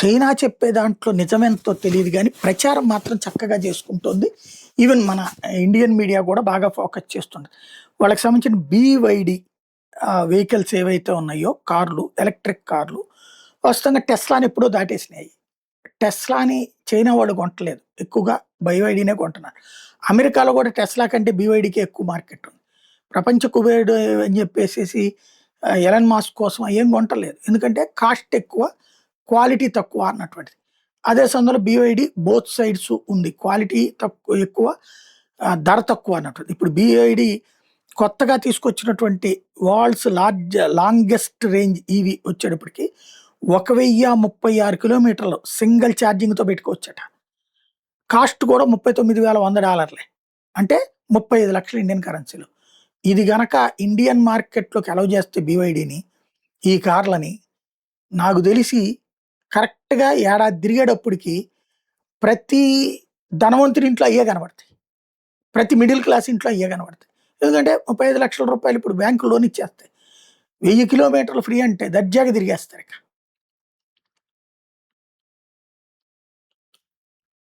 China చెప్పే దాంట్లో నిజమెంతో తెలీదు గానీ, ప్రచారం మాత్రం చక్కగా చేసుకుంటోంది. ఈవెన్ మన ఇండియన్ మీడియా కూడా బాగా ఫోకస్ చేస్తుంది. వాళ్ళకి సంబంధించిన బీవైడీ వెహికల్స్ ఏవైతే ఉన్నాయో కార్లు, ఎలక్ట్రిక్ కార్లు వాస్తవంగా టెస్లాని ఎప్పుడో దాటేసినాయి. టెస్లాని చైనా వాళ్ళు కొంటలేదు. ఎక్కువగా బీవైడీనే కొంటున్నారు. అమెరికాలో కూడా టెస్లా కంటే బీవైడీకే ఎక్కువ మార్కెట్ ఉంది. ప్రపంచ కుబేరుడు అని చెప్పేసేసి ఎలన్ మాస్క్ కోసం ఏం కొంటలేదు. ఎందుకంటే కాస్ట్ ఎక్కువ, క్వాలిటీ తక్కువ అన్నటువంటిది. అదే సమయంలో బీవైడీ బోత్ సైడ్స్ ఉంది. క్వాలిటీ తక్కువ ఎక్కువ, ధర తక్కువ అన్నటువంటిది. ఇప్పుడు బీవైడీ కొత్తగా తీసుకొచ్చినటువంటి లాంగెస్ట్ రేంజ్ ఈవీ వచ్చేటప్పటికి 1036 కిలోమీటర్లు సింగిల్ ఛార్జింగ్‌తో పెట్టుకోవచ్చట. కాస్ట్ కూడా $39,100 అంటే 35,00,000 ఇండియన్ కరెన్సీలు. ఇది గనక ఇండియన్ మార్కెట్‌లోకి అలౌ చేస్తే బీవైడీని, ఈ కార్లని నాకు తెలిసి కరెక్ట్‌గా ఏడాది తిరిగేటప్పటికి ప్రతి ధనవంతుడి ఇంట్లో అయ్యే కనబడతాయి. ప్రతి మిడిల్ క్లాస్ ఇంట్లో అయ్యే కనబడతాయి. ఎందుకంటే రూ. 35,00,000 ఇప్పుడు బ్యాంకులు లోన్ ఇచ్చేస్తాయి. 1000 కిలోమీటర్లు ఫ్రీ అంటే దర్జాగా తిరిగేస్తారు ఇక.